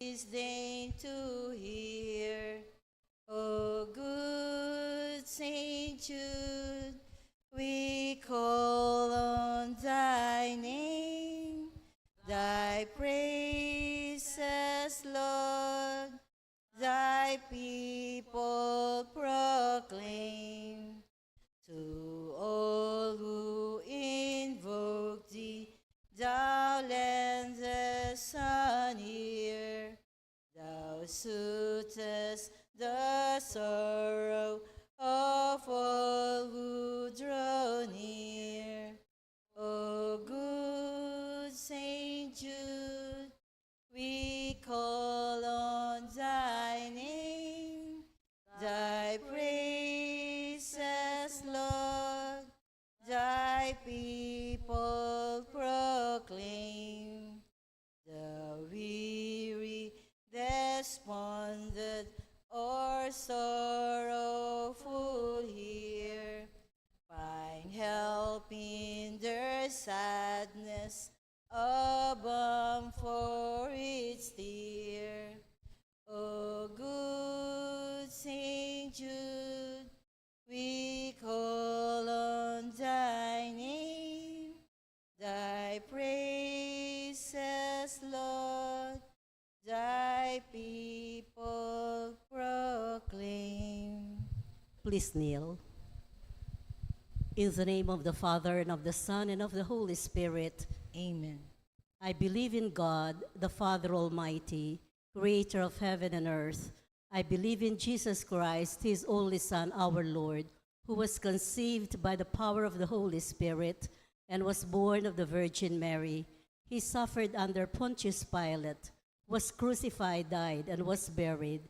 Deign to hear. O good Saint Jude, we call on thy name, thy praises, Lord, thy people proclaim. To all who invoke thee, thou lendest an ear. Thou sootest the sorrow of all who draw near. O good Saint Jude, we call on thy name, thy praises, Lord, thy people proclaim. The weary, despondent, or sorrowful here find help in their sadness, a balm for its tear. O good Saint Jude, we call on thy name, thy praises, Lord, thy people proclaim. Please kneel. In the name of the Father, and of the Son, and of the Holy Spirit. Amen. I believe in God, the Father Almighty, creator of heaven and earth. I believe in Jesus Christ, his only Son, our Lord, who was conceived by the power of the Holy Spirit and was born of the Virgin Mary. He suffered under Pontius Pilate, was crucified, died, and was buried.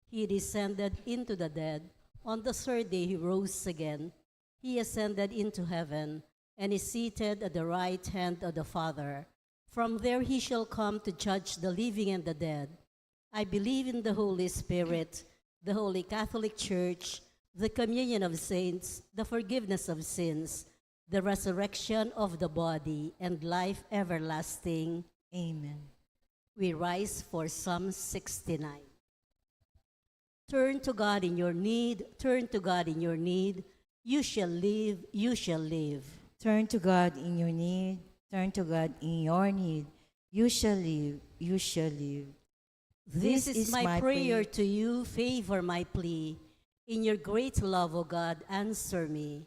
He descended into the dead. On the third day he rose again. He ascended into heaven and is seated at the right hand of the Father. From there he shall come to judge the living and the dead. I believe in the Holy Spirit, the Holy Catholic Church, the communion of saints, the forgiveness of sins, the resurrection of the body, and life everlasting. Amen. We rise for Psalm 69. Turn to God in your need, turn to God in your need. You shall live, you shall live. Turn to God in your need, turn to God in your need. You shall live, you shall live. This is my prayer to you, favor my plea. In your great love, O God, answer me.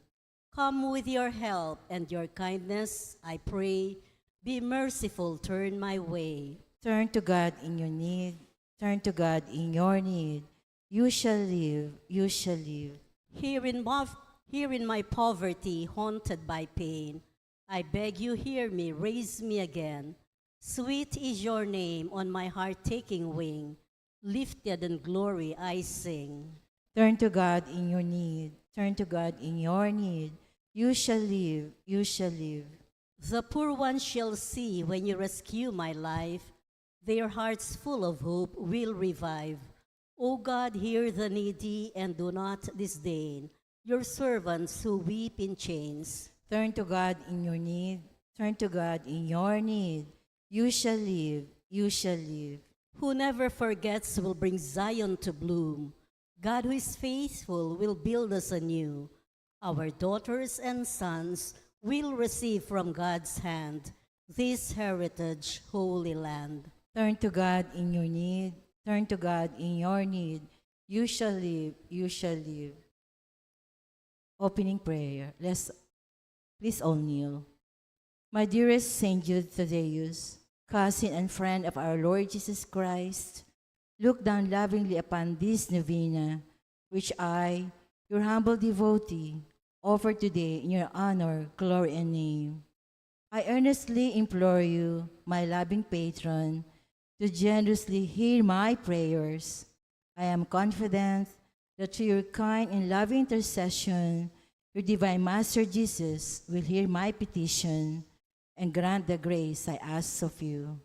Come with your help and your kindness, I pray. Be merciful, turn my way. Turn to God in your need, turn to God in your need. You shall live, you shall live. Here in my poverty, haunted by pain, I beg you hear me, raise me again. Sweet is your name on my heart taking wing. Lifted in glory I sing. Turn to God in your need, turn to God in your need. You shall live, you shall live. The poor ones shall see when you rescue my life. Their hearts full of hope will revive. O God, hear the needy and do not disdain your servants who weep in chains. Turn to God in your need, turn to God in your need. You shall live, you shall live. Who never forgets will bring Zion to bloom. God who is faithful will build us anew. Our daughters and sons will receive from God's hand this heritage, holy land. Turn to God in your need, turn to God in your need. You shall live, you shall live. Opening prayer. Please all kneel. My dearest Saint Jude Thaddeus, cousin and friend of our Lord Jesus Christ, look down lovingly upon this novena, which I, your humble devotee, offer today in your honor, glory, and name. I earnestly implore you, my loving patron, to generously hear my prayers. I am confident that through your kind and loving intercession, your divine Master Jesus will hear my petition and grant the grace I ask of you.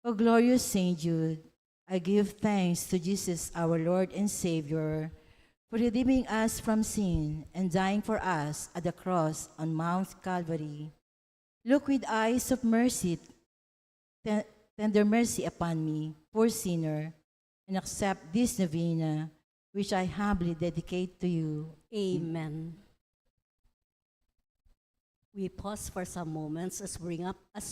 O glorious Saint Jude, I give thanks to Jesus, our Lord and Savior, for redeeming us from sin and dying for us at the cross on Mount Calvary. Look with eyes of mercy, tender mercy upon me, poor sinner, and accept this novena, which I humbly dedicate to you. Amen. We pause for some moments as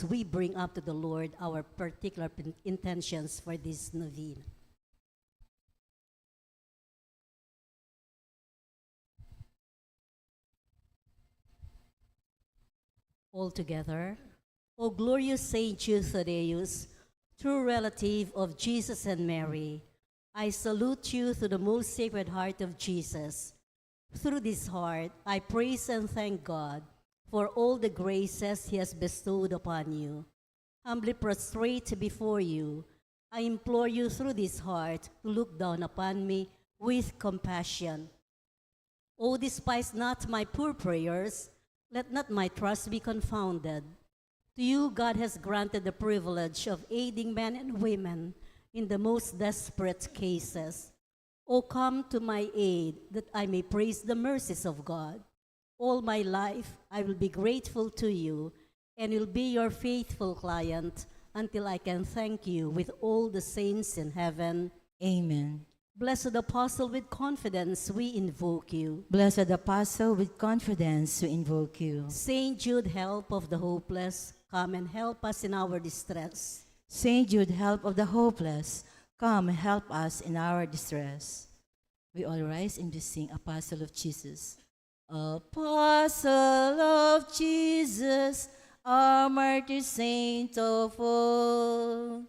we bring up to the Lord our particular intentions for this novena. All together, O glorious Saint Jude Thaddeus, true relative of Jesus and Mary, I salute you through the most sacred heart of Jesus. Through this heart, I praise and thank God for all the graces he has bestowed upon you. Humbly prostrate before you, I implore you through this heart to look down upon me with compassion. O despise not my poor prayers, let not my trust be confounded. To you God has granted the privilege of aiding men and women in the most desperate cases. O come to my aid, that I may praise the mercies of God. All my life I will be grateful to you and will be your faithful client until I can thank you with all the saints in heaven. Amen. Blessed Apostle, with confidence we invoke you. Blessed Apostle, with confidence we invoke you. Saint Jude, help of the hopeless, come and help us in our distress. Saint Jude, help of the hopeless, come and help us in our distress. We all rise and just sing Apostle of Jesus. Apostle of Jesus, our martyr saint of all,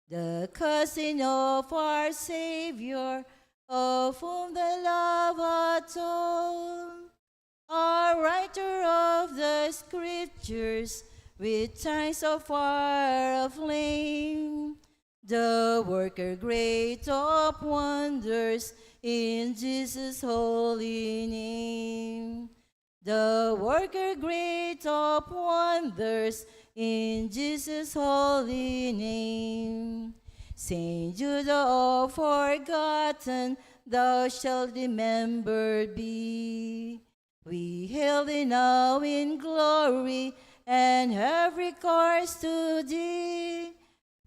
the cousin of our Savior, of whom the love had told, our writer of the Scriptures, with tongues of fire of flame, the worker great of wonders in Jesus' holy name. The worker great of wonders in Jesus' holy name. Saint Jude, forgotten, thou shalt remembered be. We hail thee now in glory, and have recourse to thee.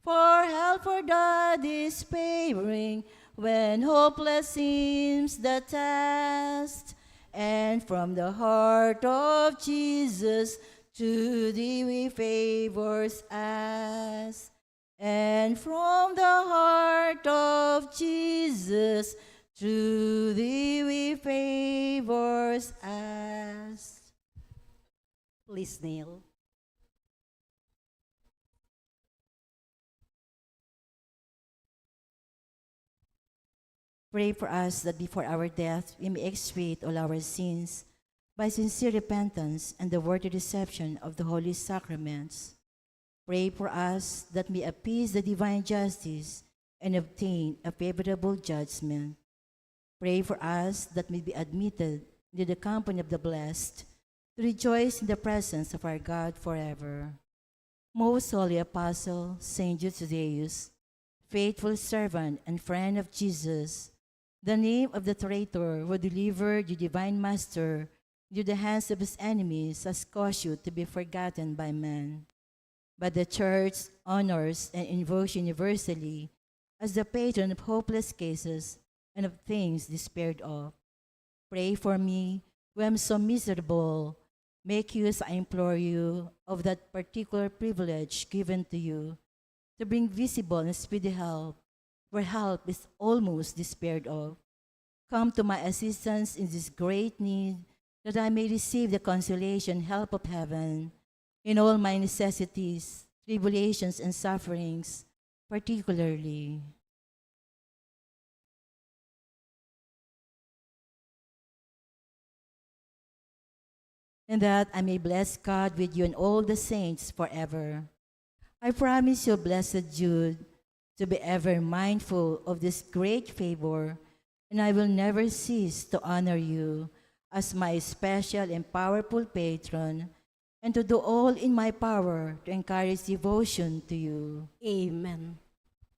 For help, for thou despairing, when hopeless seems the task. And from the heart of Jesus, to thee we favors ask. And from the heart of Jesus, to thee we favors ask. Please kneel. Pray for us that before our death we may expiate all our sins by sincere repentance and the worthy reception of the holy sacraments. Pray for us that we appease the divine justice and obtain a favorable judgment. Pray for us that we be admitted into the company of the blessed, to rejoice in the presence of our God forever. Most holy Apostle, Saint Jude Thaddeus, faithful servant and friend of Jesus, the name of the traitor who delivered the divine master into the hands of his enemies has caused you to be forgotten by man. But the Church honors and invokes universally as the patron of hopeless cases and of things despaired of. Pray for me, who am so miserable. Make use, I implore you, of that particular privilege given to you, to bring visible and speedy help, where help is almost despaired of. Come to my assistance in this great need, that I may receive the consolation, help of heaven, in all my necessities, tribulations, and sufferings, particularly. And that I may bless God with you and all the saints forever. I promise you, blessed Jude, to be ever mindful of this great favor, and I will never cease to honor you as my special and powerful patron, and to do all in my power to encourage devotion to you. Amen.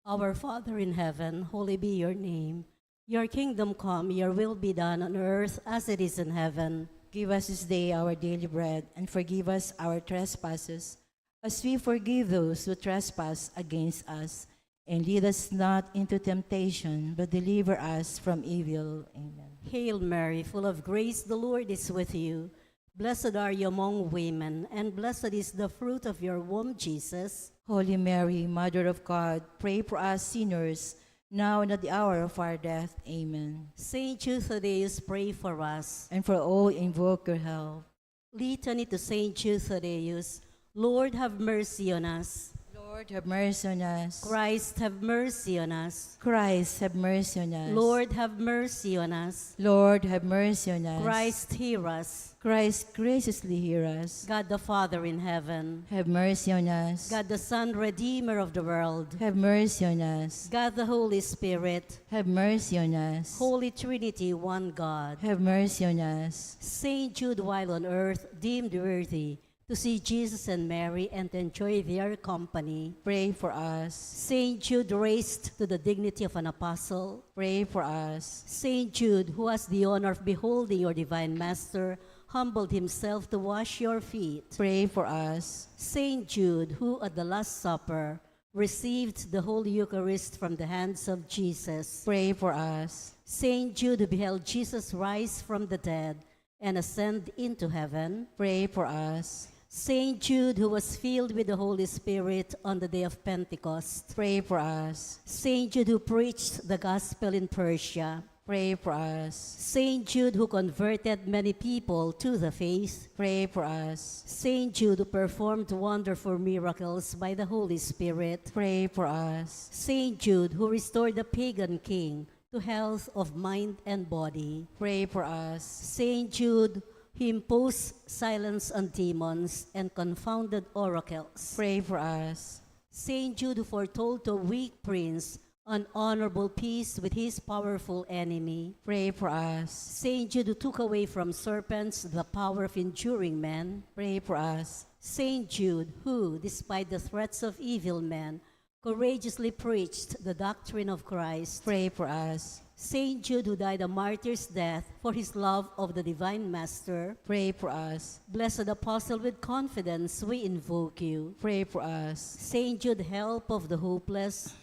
Our Father in heaven, holy be your name. Your kingdom come, your will be done on earth as it is in heaven. Give us this day our daily bread, and forgive us our trespasses, as we forgive those who trespass against us. And lead us not into temptation, but deliver us from evil. Amen. Hail Mary, full of grace, the Lord is with you. Blessed are you among women, and blessed is the fruit of your womb, Jesus. Holy Mary, Mother of God, pray for us sinners, now and at the hour of our death. Amen. Saint Jude Thaddeus, pray for us. And for all invoke your help. Litany to Saint Jude Thaddeus. Lord, have mercy on us. Lord, have mercy on us. Christ, have mercy on us. Christ, have mercy on us. Lord, have mercy on us. Lord, have mercy on us. Christ, hear us. Christ, graciously hear us. God the Father in heaven. Have mercy on us. God the Son, Redeemer of the world. Have mercy on us. God the Holy Spirit. Have mercy on us. Holy Trinity, one God. Have mercy on us. Saint Jude, while on earth, deemed worthy to see Jesus and Mary and enjoy their company. Pray for us. Saint Jude, raised to the dignity of an apostle. Pray for us. Saint Jude, who has the honor of beholding your divine master, humbled himself to wash your feet. Pray for us. Saint Jude, who at the Last Supper received the Holy Eucharist from the hands of Jesus. Pray for us. Saint Jude, who beheld Jesus rise from the dead and ascend into heaven. Pray for us. Saint Jude, who was filled with the Holy Spirit on the day of Pentecost. Pray for us. Saint Jude, who preached the gospel in Persia. Pray for us. Saint Jude, who converted many people to the faith. Pray for us. Saint Jude, who performed wonderful miracles by the Holy Spirit. Pray for us. Saint Jude, who restored the pagan king to health of mind and body. Pray for us. Saint Jude, he imposed silence on demons and confounded oracles. Pray for us. Saint Jude, who foretold to a weak prince an honorable peace with his powerful enemy. Pray for us. Saint Jude, who took away from serpents the power of injuring men. Pray for us. Saint Jude, who, despite the threats of evil men, courageously preached the doctrine of Christ. Pray for us. Saint Jude, who died a martyr's death for his love of the divine master. Pray for us. Blessed Apostle, with confidence we invoke you. Pray for us. Saint Jude, help of the hopeless.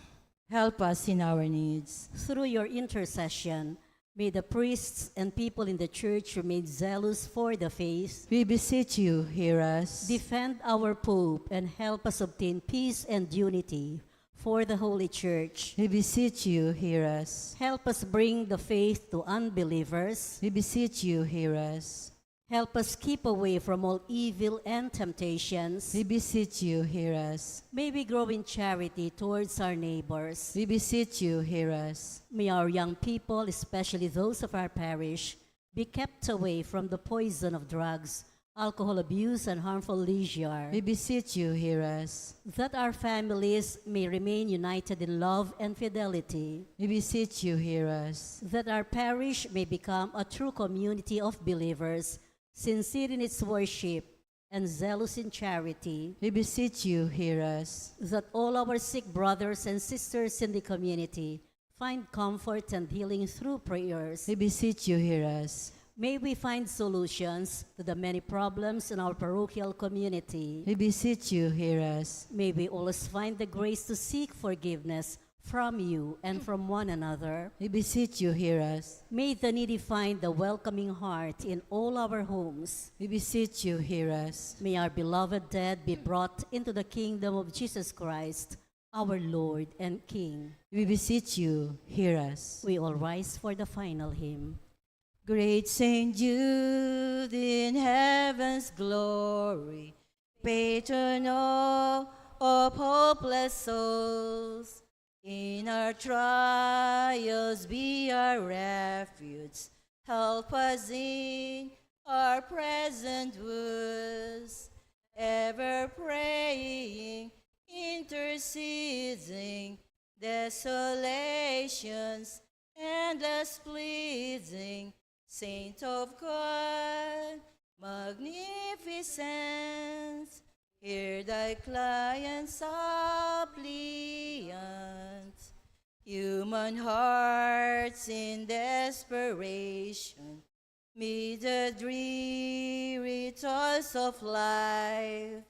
Help us in our needs. Through your intercession, may the priests and people in the church remain zealous for the faith. We beseech you, hear us. Defend our Pope and help us obtain peace and unity for the Holy Church. We beseech you, hear us. Help us bring the faith to unbelievers. We beseech you, hear us. Help us keep away from all evil and temptations. We beseech you, hear us. May we grow in charity towards our neighbors. We beseech you, hear us. May our young people, especially those of our parish, be kept away from the poison of drugs, alcohol abuse, and harmful leisure. We beseech you, hear us. That our families may remain united in love and fidelity. We beseech you, hear us. That our parish may become a true community of believers, sincere in its worship and zealous in charity. We beseech you, hear us. That all our sick brothers and sisters in the community find comfort and healing through prayers. We beseech you, hear us. May we find solutions to the many problems in our parochial community. We beseech you, hear us. May we always find the grace to seek forgiveness from you and from one another. We beseech you, hear us. May the needy find the welcoming heart in all our homes. We beseech you, hear us. May our beloved dead be brought into the kingdom of Jesus Christ, our Lord and King. We beseech you, hear us. We all rise for the final hymn. Great Saint Jude in heaven's glory, patron of hopeless souls, in our trials be our refuge, help us in our present woes, ever praying, interceding, desolations, endless pleading, Saint of God, magnificent, hear thy client suppliant. Human hearts in desperation, meet the dreary toils of life,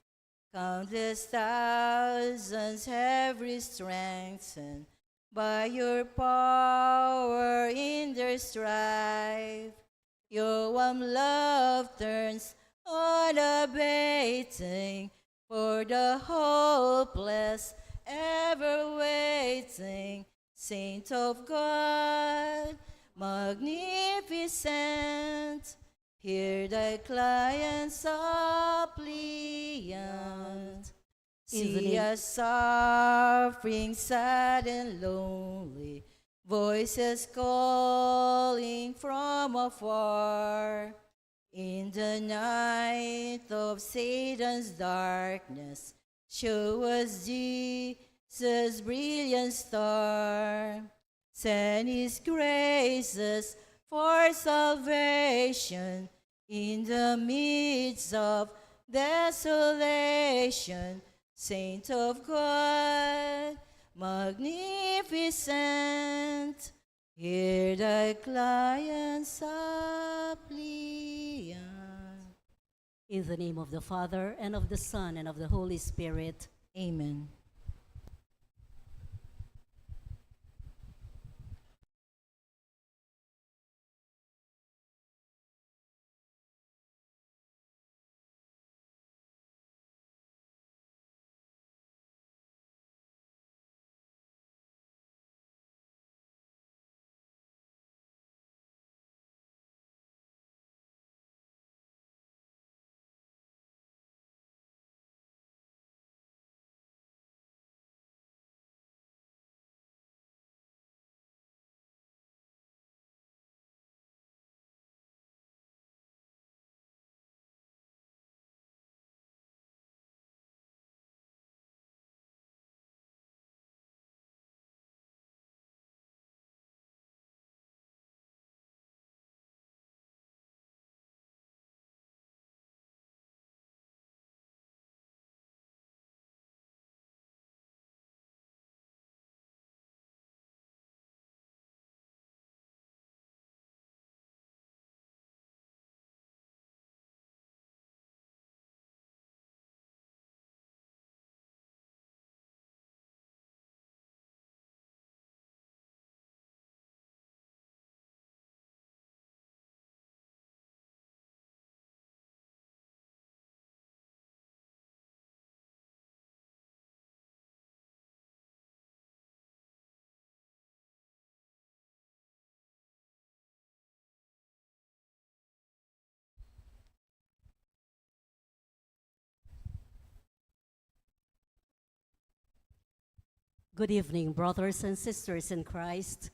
Countless thousands have been strengthened by your power in their strife. Your warm love turns unabating for the hopeless, ever waiting. Saint of God, magnificent, hear thy client's suppliant. See us suffering, sad and lonely, voices calling from afar. In the night of Satan's darkness, show us Jesus' brilliant star. Send his graces for salvation in the midst of desolation. Saint of God, magnificent, hear thy client's suppliant. In the name of the Father, and of the Son, and of the Holy Spirit. Amen. Good evening, brothers and sisters in Christ.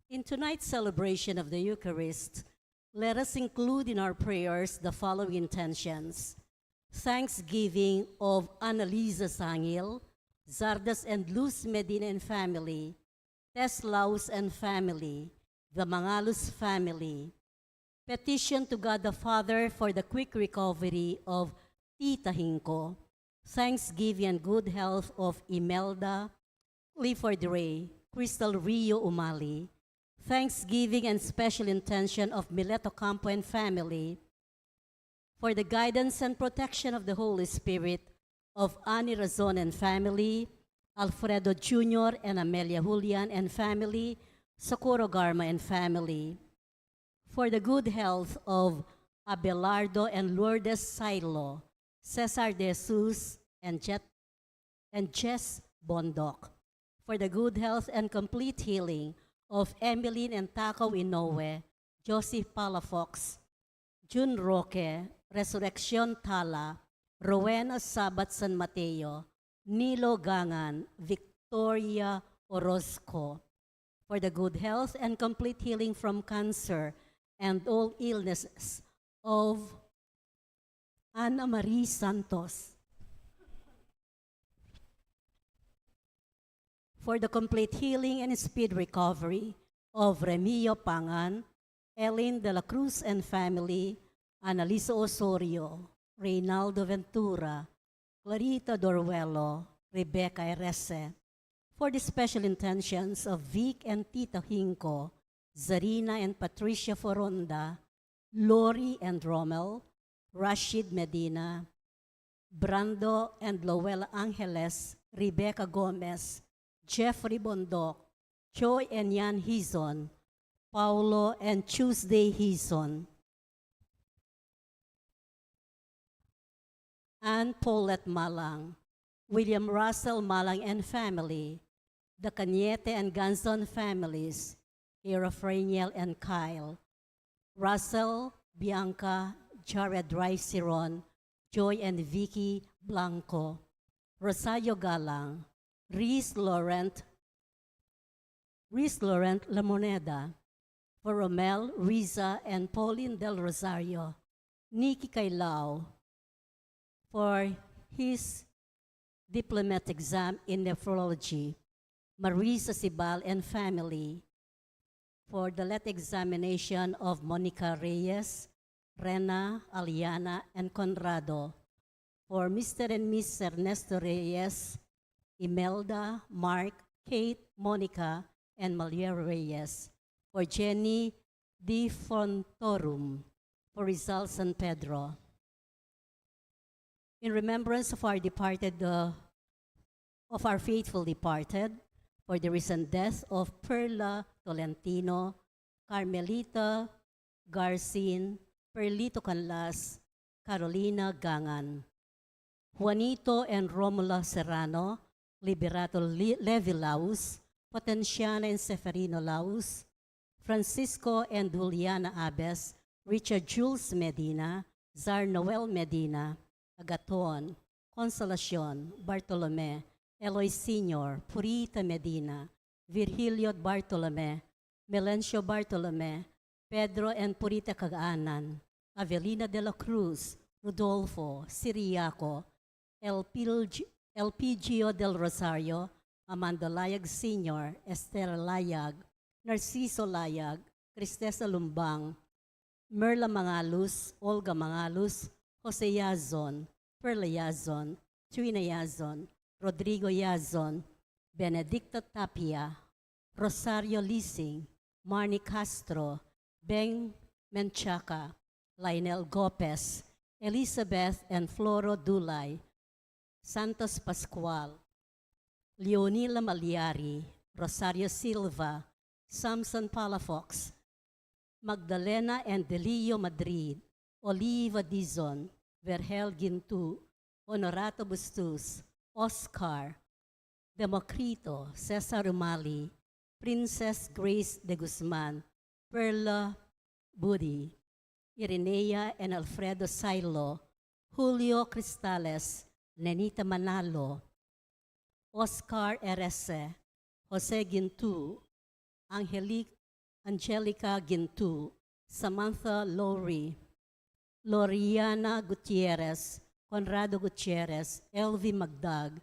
In tonight's celebration of the Eucharist, let us include in our prayers the following intentions: thanksgiving of Annalisa Sangil, Zardas and Luz Medina and family, Teslaus and family, the Mangalus family. Petition to God the Father for the quick recovery of Tita Hinko. Thanksgiving and good health of Imelda, Clifford Ray, Crystal Rio Umali. Thanksgiving and special intention of Mileto Campo and family. For the guidance and protection of the Holy Spirit of Ani Razon and family, Alfredo Jr. and Amelia Julian and family, Socorro Garma and family. For the good health of Abelardo and Lourdes Silo, Cesar De Jesus and Jess Bondoc. For the good health and complete healing of Emmeline and Takaw Inoue, Joseph Palafox, June Roque, Resurrection Tala, Rowena Sabat San Mateo, Nilo Gangan, Victoria Orozco. For the good health and complete healing from cancer and all illnesses of Ana Marie Santos. For the complete healing and speed recovery of Remio Pangan, Ellen de la Cruz and family, Annalisa Osorio, Reynaldo Ventura, Clarita Doruelo, Rebecca Erese. For the special intentions of Vic and Tita Hinko, Zarina and Patricia Foronda, Lori and Rommel, Rashid Medina, Brando and Lowell Angeles, Rebecca Gomez, Jeffrey Bondok, Joy and Yan Hizon, Paulo and Tuesday Hizon, Ann Paulette Malang, William Russell Malang and family, the Cañete and Ganzon families, Erafraniel and Kyle, Russell, Bianca, Jared Riceron, Joy and Vicky Blanco, Rosario Galang, Reese Laurent Lamoneda, for Romel, Riza, and Pauline Del Rosario, Nikki Kailao, for his diplomat exam in nephrology, Marisa Sibal and family, for the let examination of Monica Reyes, Rena, Aliana, and Conrado, for Mr. and Miss Ernesto Reyes, Imelda, Mark, Kate, Monica, and Malia Reyes, for Jenny Di Fontorum, for Rizal San Pedro. In remembrance of our faithful departed, for the recent death of Perla Tolentino, Carmelita Garcin, Perlito Canlas, Carolina Gangan, Juanito and Romula Serrano, Liberato Levi Laus, Potenciana and Seferino Laus, Francisco and Juliana Abes, Richard Jules Medina, Zar Noel Medina, Agaton, Consolacion, Bartolome, Eloy Sr., Purita Medina, Virgilio Bartolome, Melencio Bartolome, Pedro and Purita Caganan, Avelina de la Cruz, Rodolfo, Siriaco, Elpigio del Rosario, Amanda Layag Sr., Esther Layag, Narciso Layag, Cristesa Lumbang, Merla Mangalus, Olga Mangalus, Jose Yazon, Perla Yazon, Trina Yazon, Rodrigo Yazon, Benedicto Tapia, Rosario Lising, Marnie Castro, Beng Menchaca, Lionel Gopez, Elizabeth and Floro Dulay, Santos Pascual, Leonila Maliari, Rosario Silva, Samson Palafox, Magdalena and Delio Madrid, Oliva Dizon, Vergel Gintu, Honorato Bustus, Oscar, Democrito, Cesar Umali, Princess Grace de Guzman, Perla Budi, Irenea and Alfredo Silo, Julio Cristales, Nenita Manalo, Oscar Erese, Jose Gintu, Angelica Gintu, Samantha Lowry, Loriana Gutierrez, Conrado Gutierrez, Elvi Magdag,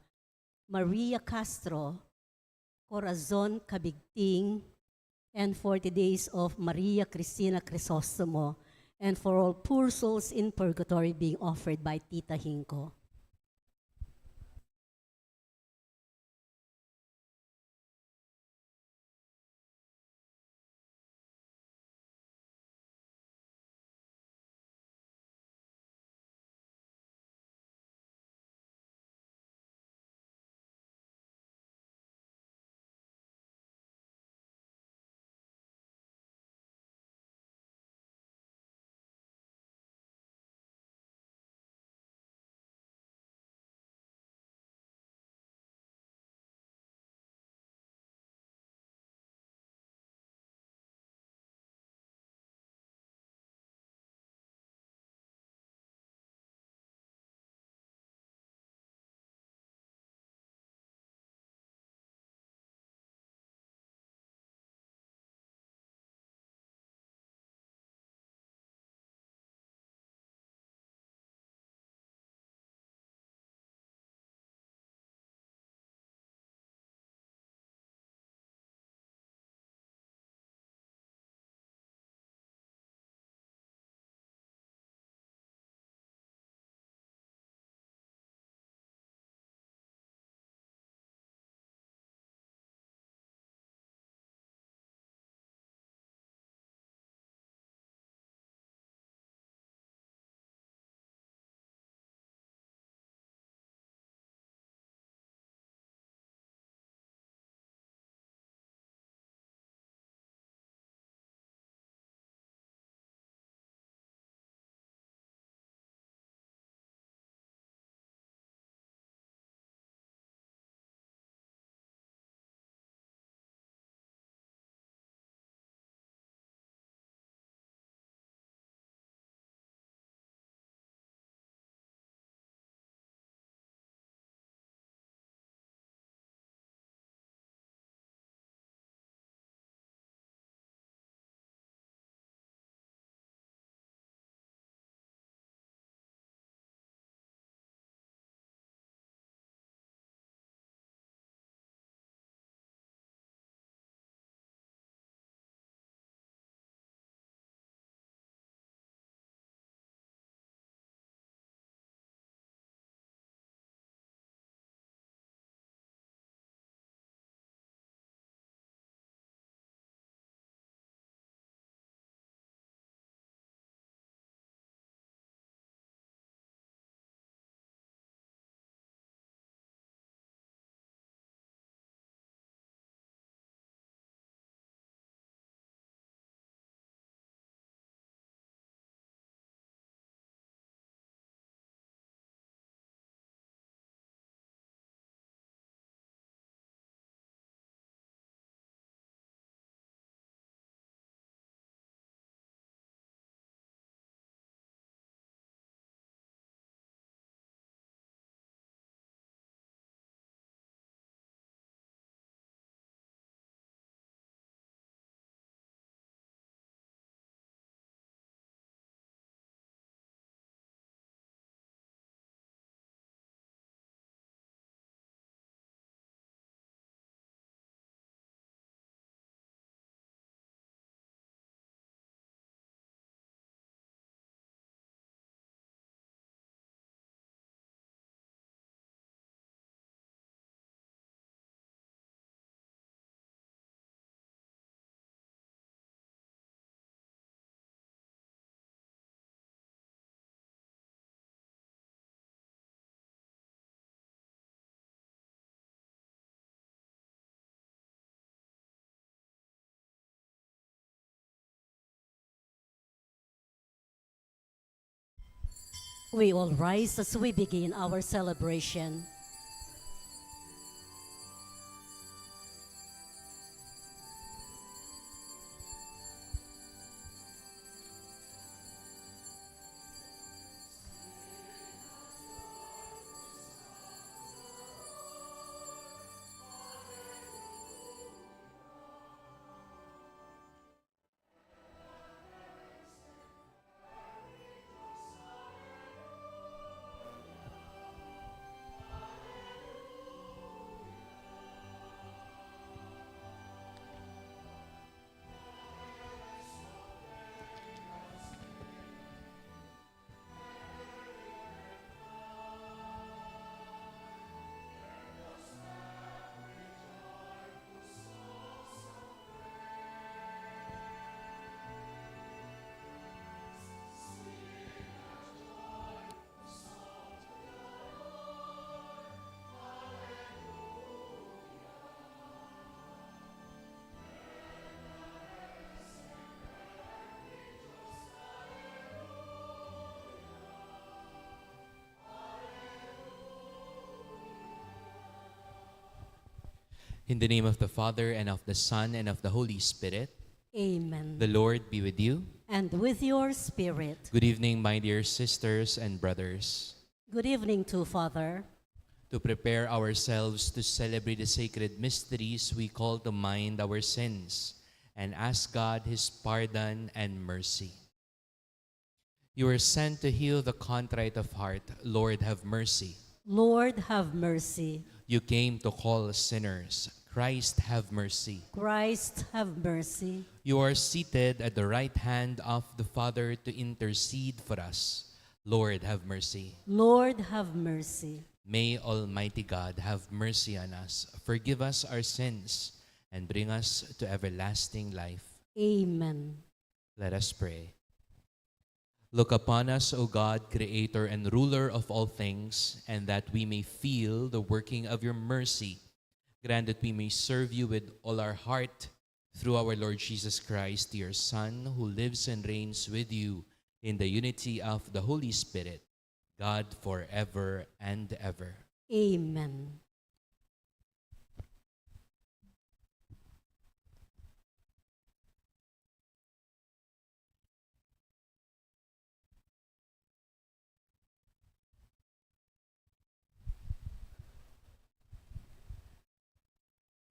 Maria Castro, Corazon Cabigting, and 40 days of Maria Cristina Crisostomo, and for all poor souls in purgatory being offered by Tita Hinko. We all rise as we begin our celebration. In the name of the Father, and of the Son, and of the Holy Spirit. Amen. The Lord be with you. And with your spirit. Good evening, my dear sisters and brothers. Good evening too, Father. To prepare ourselves to celebrate the sacred mysteries, we call to mind our sins and ask God His pardon and mercy. You are sent to heal the contrite of heart. Lord, have mercy. Lord, have mercy. You came to call sinners. Christ, have mercy. Christ, have mercy. You are seated at the right hand of the Father to intercede for us. Lord, have mercy. Lord, have mercy. May Almighty God have mercy on us, forgive us our sins, and bring us to everlasting life. Amen. Let us pray. Look upon us, O God, Creator and Ruler of all things, and that we may feel the working of your mercy. Grant that we may serve you with all our heart through our Lord Jesus Christ, your Son, who lives and reigns with you in the unity of the Holy Spirit, God forever and ever. Amen.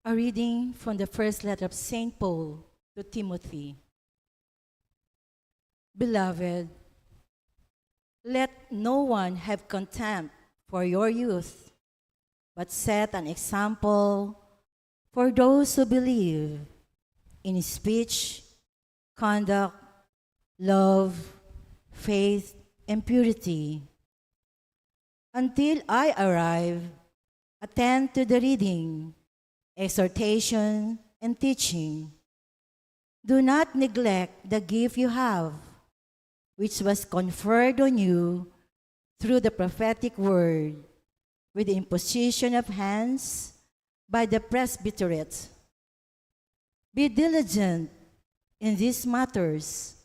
A reading from the first letter of St. Paul to Timothy. Beloved, let no one have contempt for your youth, but set an example for those who believe in speech, conduct, love, faith, and purity. Until I arrive, attend to the reading, exhortation, and teaching. Do not neglect the gift you have, which was conferred on you through the prophetic word, with the imposition of hands by the presbyterate. Be diligent in these matters,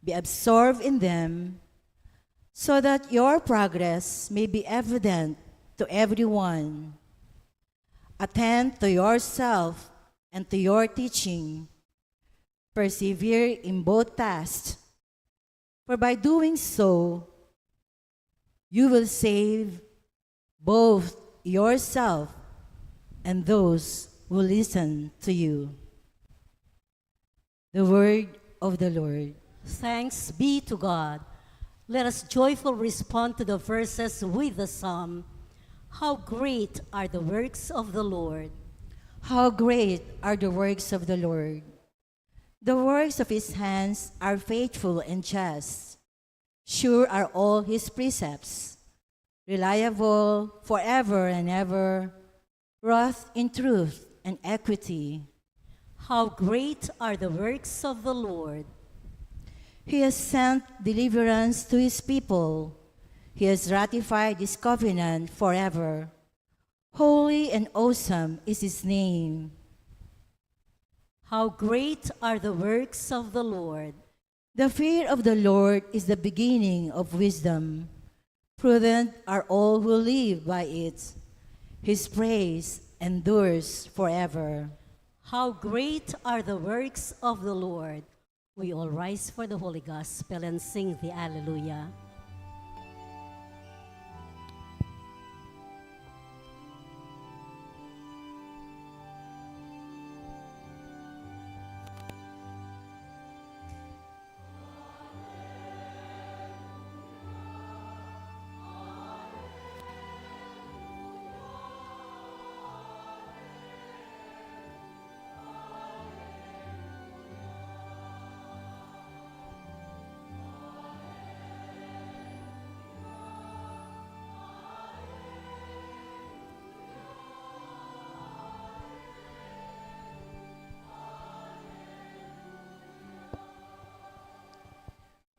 be absorbed in them, so that your progress may be evident to everyone. Attend to yourself and to your teaching. Persevere in both tasks, for by doing so, you will save both yourself and those who listen to you. The word of the Lord. Thanks be to God. Let us joyfully respond to the verses with the psalm. How great are the works of the Lord! How great are the works of the Lord! The works of his hands are faithful and just. Sure are all his precepts, reliable forever and ever, wrought in truth and equity. How great are the works of the Lord! He has sent deliverance to his people. He has ratified his covenant forever. Holy and awesome is his name. How great are the works of the Lord! The fear of the Lord is the beginning of wisdom. Prudent are all who live by it. His praise endures forever. How great are the works of the Lord! We all rise for the Holy Gospel and sing the Alleluia.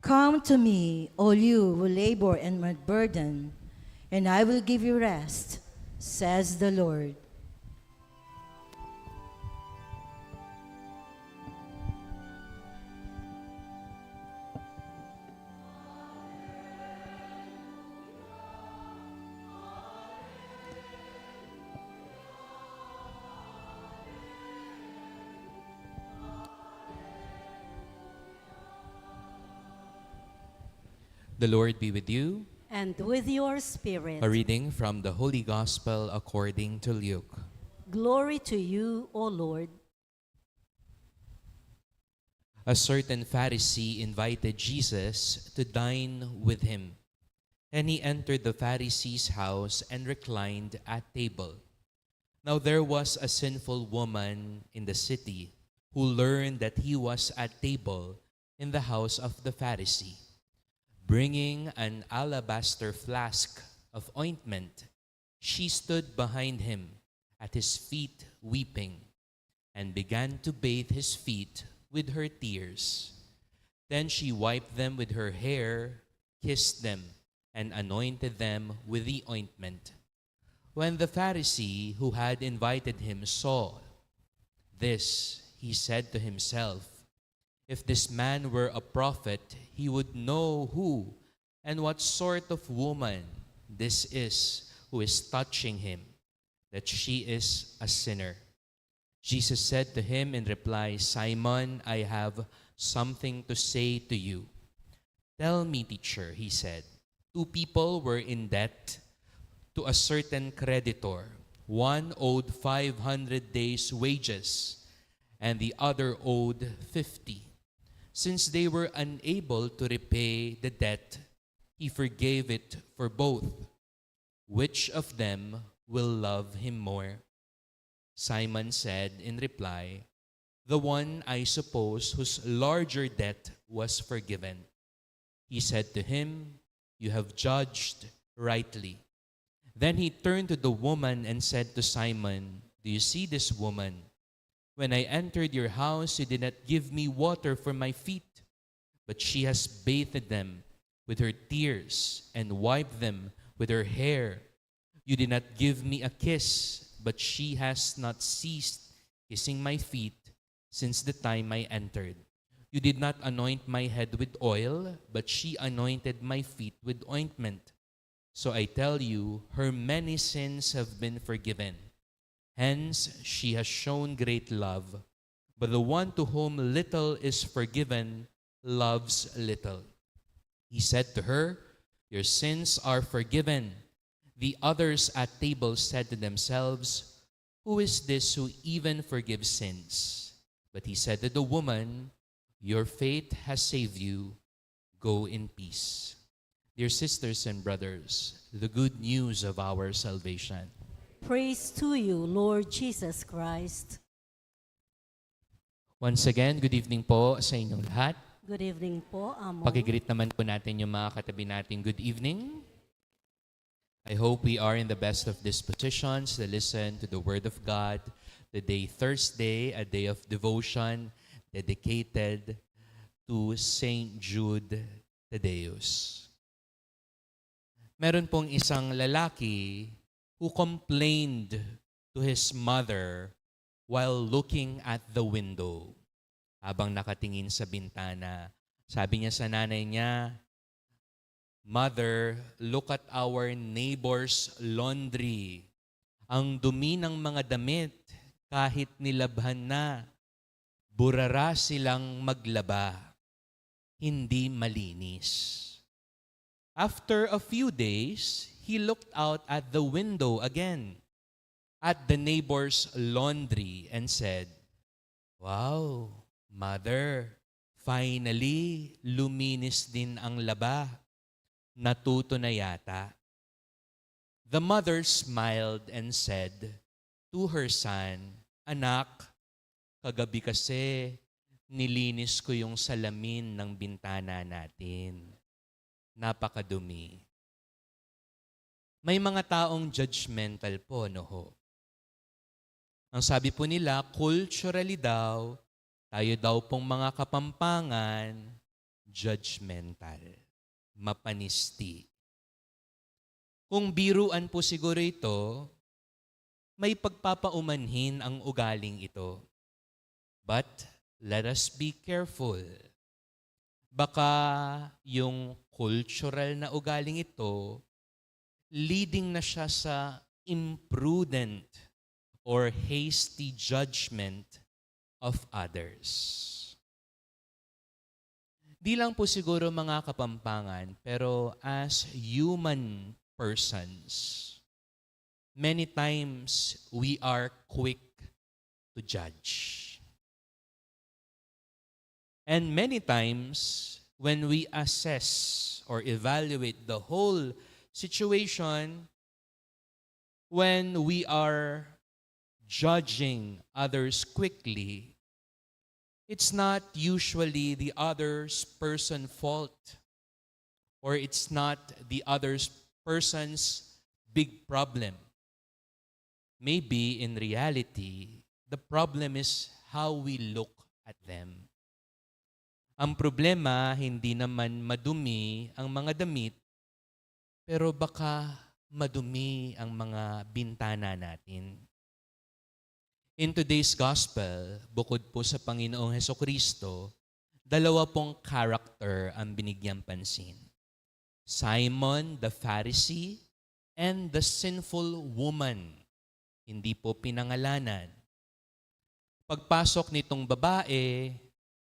Come to me, all you who labor and are burdened, and I will give you rest, says the Lord. The Lord be with you. And with your spirit. A reading from the Holy Gospel according to Luke. Glory to you, O Lord. A certain Pharisee invited Jesus to dine with him. And he entered the Pharisee's house and reclined at table. Now there was a sinful woman in the city who learned that he was at table in the house of the Pharisee. Bringing an alabaster flask of ointment, she stood behind him at his feet weeping, and began to bathe his feet with her tears. Then she wiped them with her hair, kissed them, and anointed them with the ointment. When the Pharisee who had invited him saw this, he said to himself, "If this man were a prophet, he would know who and what sort of woman this is who is touching him, that she is a sinner." Jesus said to him in reply, "Simon, I have something to say to you." "Tell me, teacher," he said. "Two people were in debt to a certain creditor. One owed 500 days' wages, and the other owed 50. Since they were unable to repay the debt, he forgave it for both. Which of them will love him more?" Simon said in reply, "The one, I suppose, whose larger debt was forgiven." He said to him, "You have judged rightly." Then he turned to the woman and said to Simon, "Do you see this woman? When I entered your house, you did not give me water for my feet, but she has bathed them with her tears and wiped them with her hair. You did not give me a kiss, but she has not ceased kissing my feet since the time I entered. You did not anoint my head with oil, but she anointed my feet with ointment. So I tell you, her many sins have been forgiven. Hence, she has shown great love. But the one to whom little is forgiven loves little." He said to her, "Your sins are forgiven." The others at table said to themselves, "Who is this who even forgives sins?" But he said to the woman, "Your faith has saved you. Go in peace." Dear sisters and brothers, the good news of our salvation. Praise to you, Lord Jesus Christ. Once again, good evening po sa inyong lahat. Good evening po, Amos. Pakigreet naman po natin yung mga katabi natin. Good evening. I hope we are in the best of dispositions to listen to the Word of God. Today, Thursday, a day of devotion dedicated to Saint Jude Thaddeus. Meron pong isang lalaki who complained to his mother while looking at the window. Habang nakatingin sa bintana, sabi niya sa nanay niya, Mother, look at our neighbor's laundry. Ang dumi ng mga damit, kahit nilabhan na, burara silang maglaba, hindi malinis. After a few days, he looked out at the window again, at the neighbor's laundry, and said, "Wow, Mother, finally, luminis din ang laba. Natuto na yata." The mother smiled and said to her son, "Anak, kagabi kasi nilinis ko yung salamin ng bintana natin. Napakadumi." May mga taong judgmental po, no ho? Ang sabi po nila, culturally daw, tayo daw pong mga Kapampangan, judgmental, mapanisti. Kung biruan po siguro ito, may pagpapaumanhin ang ugaling ito. But let us be careful. Baka yung cultural na ugaling ito, leading na siya sa imprudent or hasty judgment of others. Di lang po siguro mga Kapampangan, pero as human persons, many times we are quick to judge. And many times, when we assess or evaluate the whole situation, when we are judging others quickly, it's not usually the other's person's fault, or it's not the other's person's big problem. Maybe in reality, the problem is how we look at them. Ang problema, hindi naman madumi ang mga damit, pero baka madumi ang mga bintana natin. In today's gospel, bukod po sa Panginoong Hesukristo, dalawa pong character ang binigyang pansin. Simon the Pharisee and the sinful woman. Hindi po pinangalanan. Pagpasok nitong babae,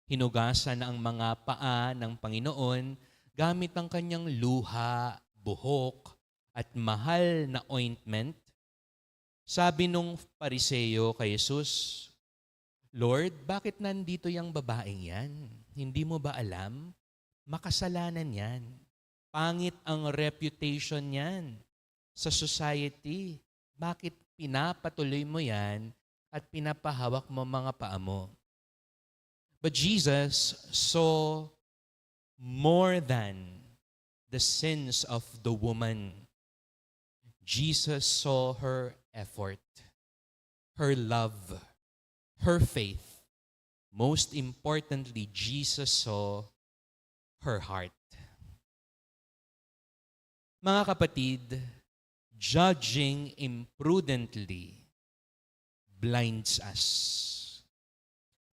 hinugasan ang mga paa ng Panginoon gamit ang kanyang luha, buhok, at mahal na ointment. Sabi nung Pariseo kay Jesus, "Lord, bakit nandito yung babaeng yan? Hindi mo ba alam? Makasalanan yan. Pangit ang reputation yan sa society. Bakit pinapatuloy mo yan at pinapahawak mo mga paa mo?" But Jesus saw more than the sins of the woman. Jesus saw her effort, her love, her faith. Most importantly, Jesus saw her heart. Mga kapatid, judging imprudently blinds us.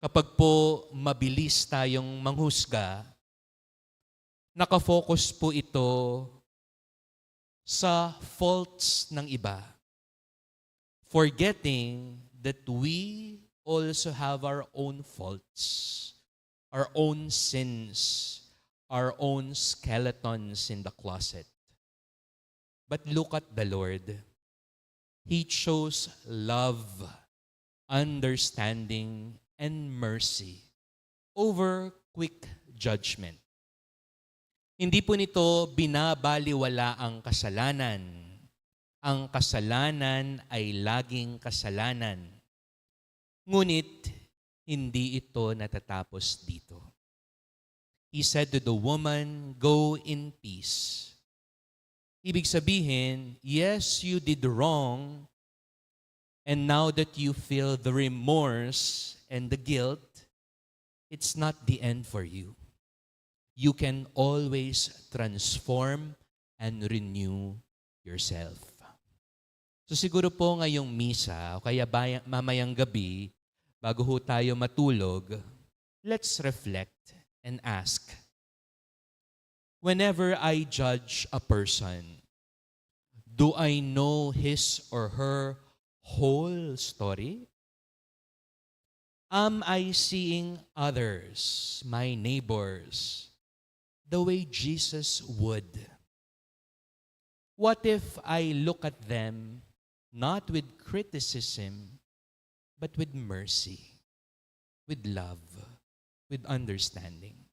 Kapag po mabilis tayong manghusga, nakafocus po ito sa faults ng iba, forgetting that we also have our own faults, our own sins, our own skeletons in the closet. But look at the Lord. He chose love, understanding, and mercy over quick judgment. Hindi po nito binabaliwala ang kasalanan. Ang kasalanan ay laging kasalanan. Ngunit, hindi ito natatapos dito. He said to the woman, "Go in peace." Ibig sabihin, yes, you did wrong, and now that you feel the remorse and the guilt, it's not the end for you. You can always transform and renew yourself. So siguro po ngayong misa, o kaya mamayang gabi, bago ho tayo matulog, let's reflect and ask, Whenever I judge a person, do I know his or her whole story? Am I seeing others, my neighbors, the way Jesus would? What if I look at them not with criticism, but with mercy, with love, with understanding?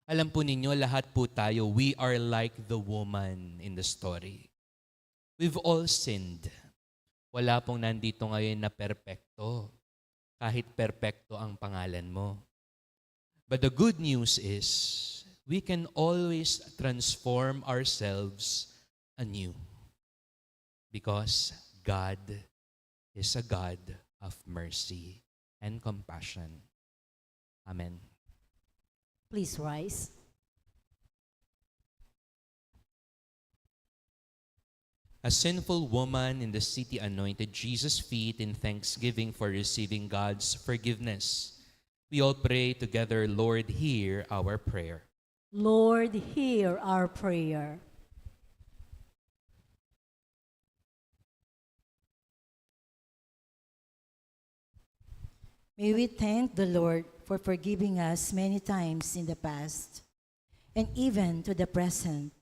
Alam po ninyo, lahat po tayo, we are like the woman in the story. We've all sinned. Wala pong nandito ngayon na perpekto, kahit perpekto ang pangalan mo. But the good news is, we can always transform ourselves anew. Because God is a God of mercy and compassion. Amen. Please rise. A sinful woman in the city anointed Jesus' feet in thanksgiving for receiving God's forgiveness. We all pray together, Lord, hear our prayer. Lord, hear our prayer. May we thank the Lord for forgiving us many times in the past and even to the present.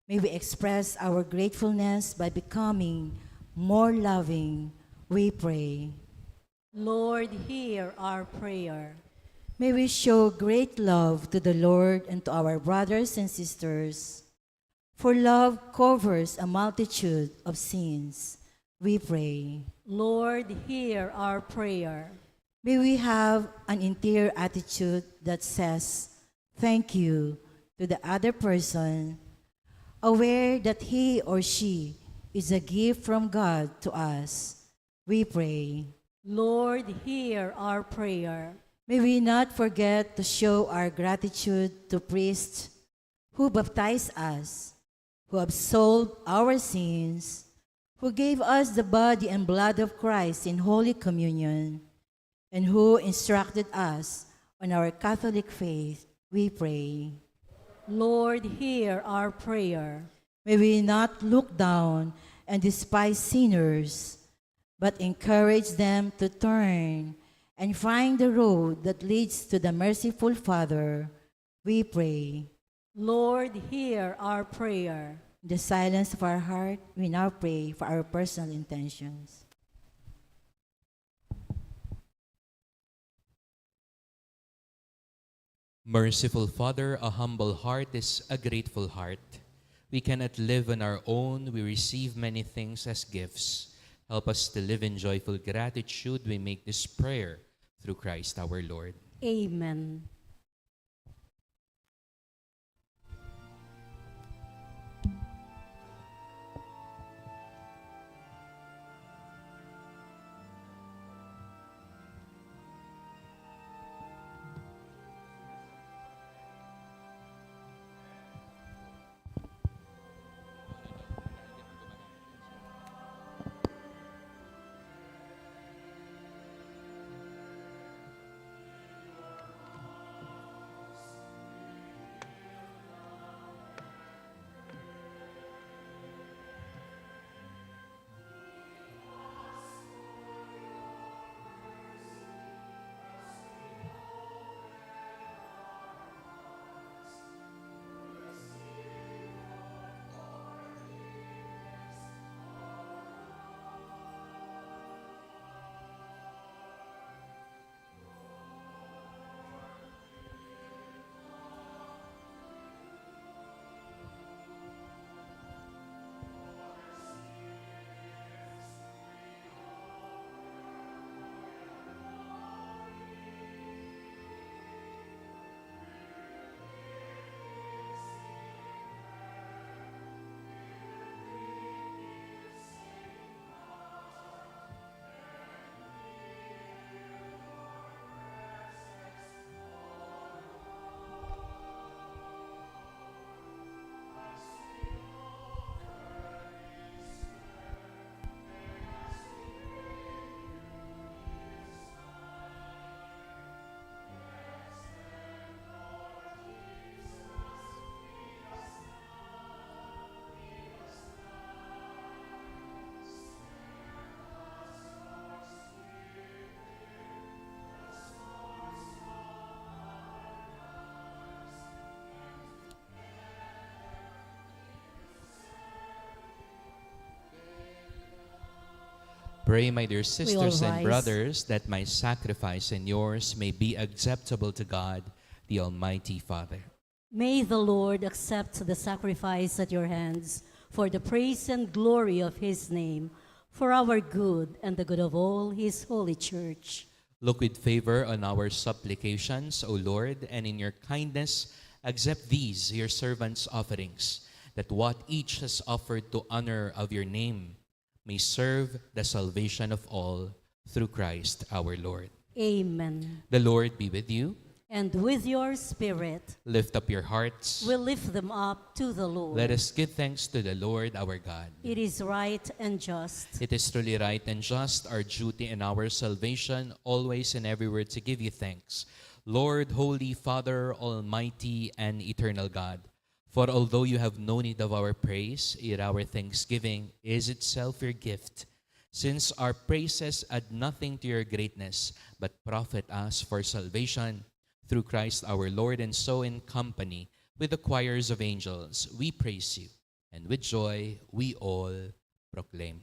May we express our gratefulness by becoming more loving, we pray. Lord, hear our prayer. May we show great love to the Lord and to our brothers and sisters. For love covers a multitude of sins, we pray. Lord, hear our prayer. May we have an interior attitude that says, thank you to the other person, aware that he or she is a gift from God to us. We pray. Lord, hear our prayer. May we not forget to show our gratitude to priests who baptized us, who absolved our sins, who gave us the body and blood of Christ in Holy Communion, and who instructed us on our Catholic faith. We pray. Lord, hear our prayer. May we not look down and despise sinners, but encourage them to turn and find the road that leads to the merciful Father. We pray. Lord, hear our prayer. In the silence of our heart, we now pray for our personal intentions. Merciful Father, a humble heart is a grateful heart. We cannot live on our own. We receive many things as gifts. Help us to live in joyful gratitude. We make this prayer through Christ our Lord. Amen. Pray, my dear sisters and rise. brothers, that my sacrifice and yours may be acceptable to God, the Almighty Father. May the Lord accept the sacrifice at your hands for the praise and glory of his name, for our good and the good of all his holy church. Look with favor on our supplications, O Lord, and in your kindness accept these, your servants' offerings, that what each has offered to honor of your name may serve the salvation of all, through Christ our Lord. Amen. The Lord be with you. And with your spirit, Lift up your hearts. we lift them up to the Lord. Let us give thanks to the Lord our God. It is right and just. It is truly right and just, our duty and our salvation, always and everywhere to give you thanks. Lord, Holy Father, Almighty and Eternal God, for although you have no need of our praise, yet our thanksgiving is itself your gift. Since our praises add nothing to your greatness, but profit us for salvation, through Christ our Lord, and so in company with the choirs of angels, we praise you, and with joy we all proclaim.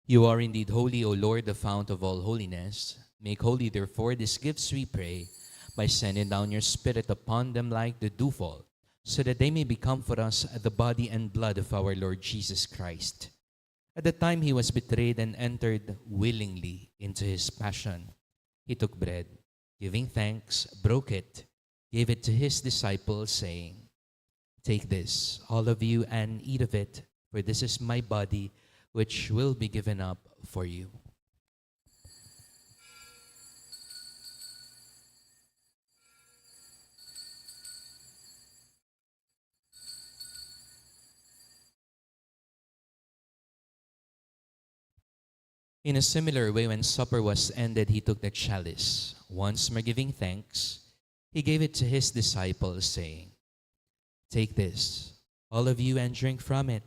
You are indeed holy, O Lord, the fount of all holiness. Make holy, therefore, these gifts, we pray, by sending down your Spirit upon them like the dewfall, so that they may become for us the body and blood of our Lord Jesus Christ. At the time he was betrayed and entered willingly into his passion, he took bread, giving thanks, broke it, gave it to his disciples, saying, "Take this, all of you, and eat of it, for this is my body, which will be given up for you." In a similar way, when supper was ended, he took the chalice. Once more giving thanks, he gave it to his disciples, saying, "Take this, all of you, and drink from it.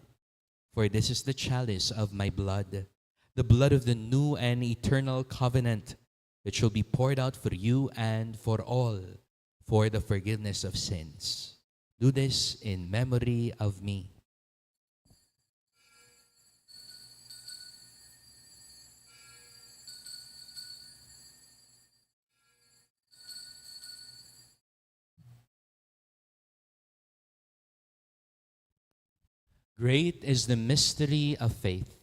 For this is the chalice of my blood, the blood of the new and eternal covenant, which will be poured out for you and for all, for the forgiveness of sins. Do this in memory of me." Great is the mystery of faith.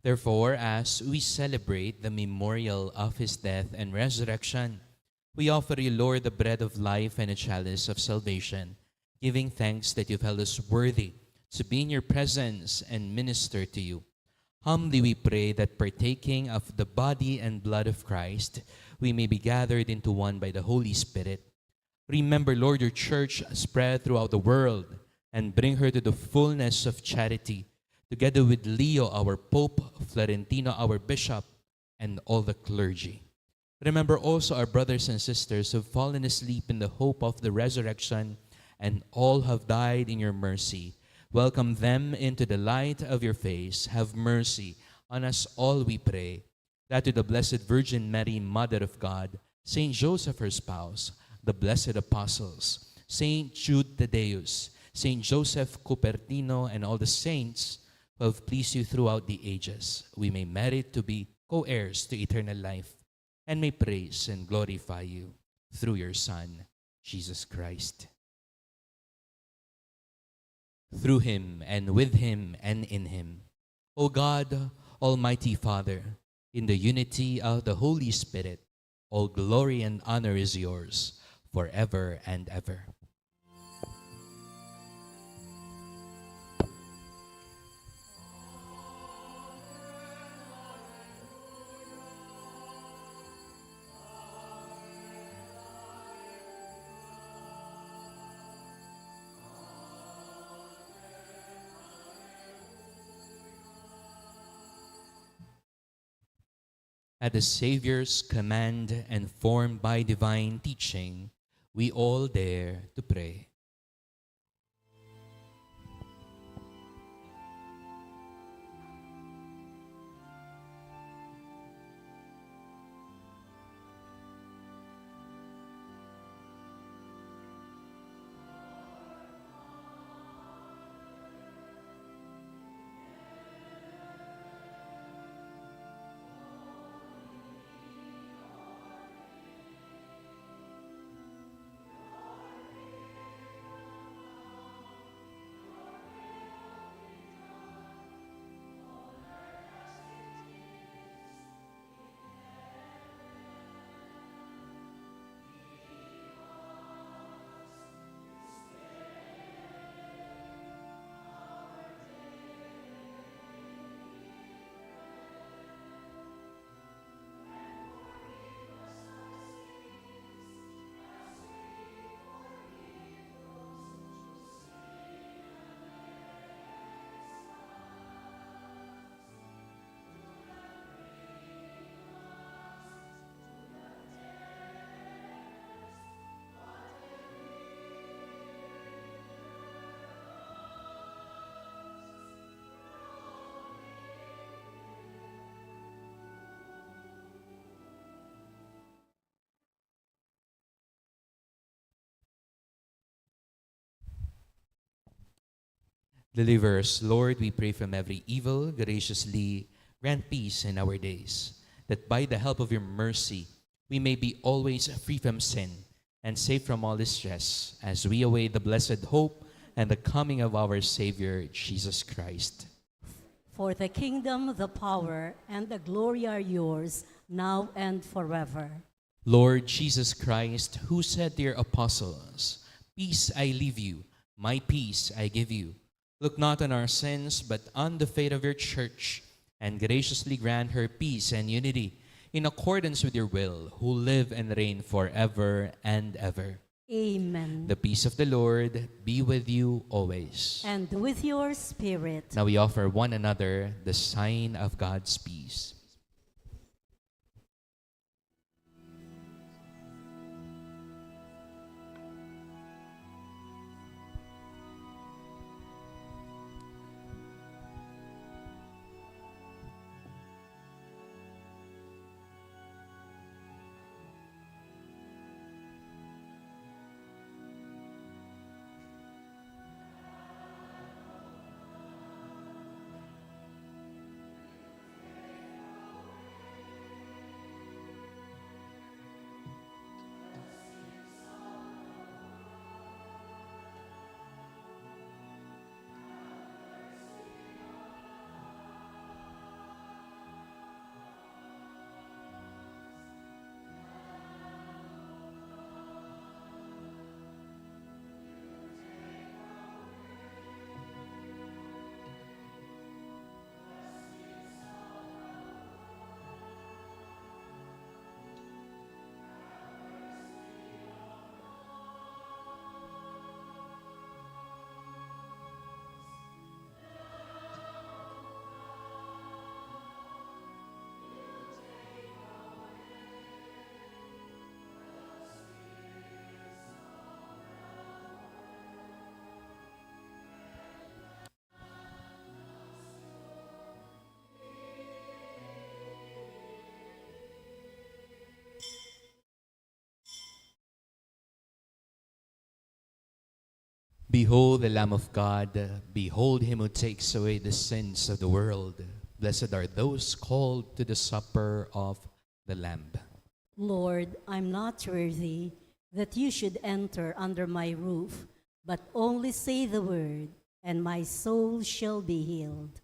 Therefore, as we celebrate the memorial of his death and resurrection, we offer you, Lord, the bread of life and a chalice of salvation, giving thanks that you've held us worthy to be in your presence and minister to you. Humbly we pray that partaking of the body and blood of Christ, we may be gathered into one by the Holy Spirit. Remember, Lord, your church spread throughout the world and bring her to the fullness of charity, together with Leo, our Pope, Florentino, our Bishop, and all the clergy. Remember also our brothers and sisters who have fallen asleep in the hope of the resurrection, and all have died in your mercy. Welcome them into the light of your face. Have mercy on us all, we pray, that to the Blessed Virgin Mary, Mother of God, Saint Joseph, her spouse, the blessed apostles, Saint Jude Thaddeus, Saint Joseph Cupertino, and all the saints who have pleased you throughout the ages, we may merit to be co-heirs to eternal life, and may praise and glorify you through your Son, Jesus Christ. Through him, and with him, and in him, O God, Almighty Father, in the unity of the Holy Spirit, all glory and honor is yours forever and ever. At the Savior's command and formed by divine teaching, we all dare to pray. Deliver us, Lord, we pray, from every evil. Graciously grant peace in our days, that by the help of your mercy we may be always free from sin and safe from all distress, as we await the blessed hope and the coming of our Savior, Jesus Christ. For the kingdom, the power, and the glory are yours, now and forever. Lord Jesus Christ, who said to your apostles, "Peace I leave you, my peace I give you," look not on our sins, but on the faith of your church, and graciously grant her peace and unity in accordance with your will, who live and reign forever and ever. Amen. The peace of the Lord be with you always. And with your spirit. Now we offer one another the sign of God's peace. Behold the Lamb of God. Behold him who takes away the sins of the world. Blessed are those called to the supper of the Lamb. Lord, I'm not worthy that you should enter under my roof, but only say the word, and my soul shall be healed.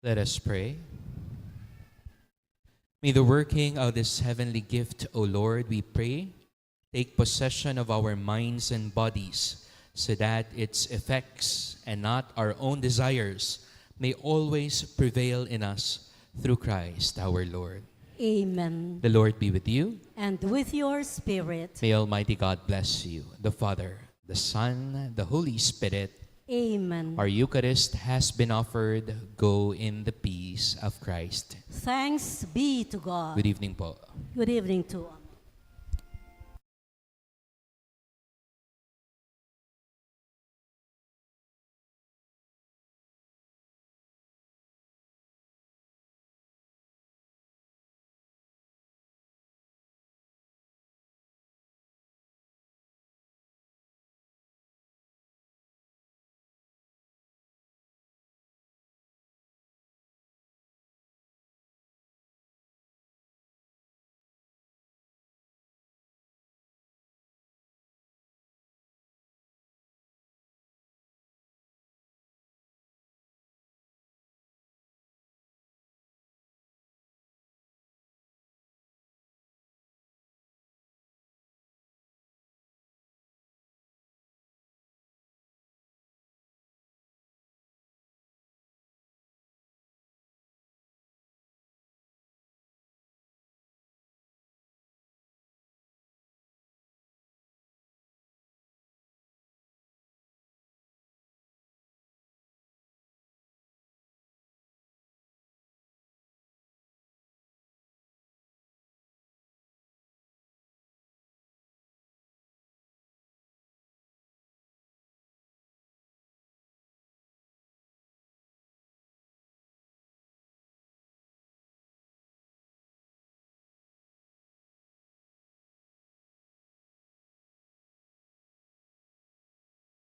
Let us pray. May the working of this heavenly gift, O Lord, we pray, take possession of our minds and bodies, so that its effects and not our own desires may always prevail in us through Christ our Lord. Amen. The Lord be with you. And with your spirit. May Almighty God bless you, the Father, the Son, the Holy Spirit. Amen. Our Eucharist has been offered. Go in the peace of Christ. Thanks be to God. Good evening po. Good evening to all.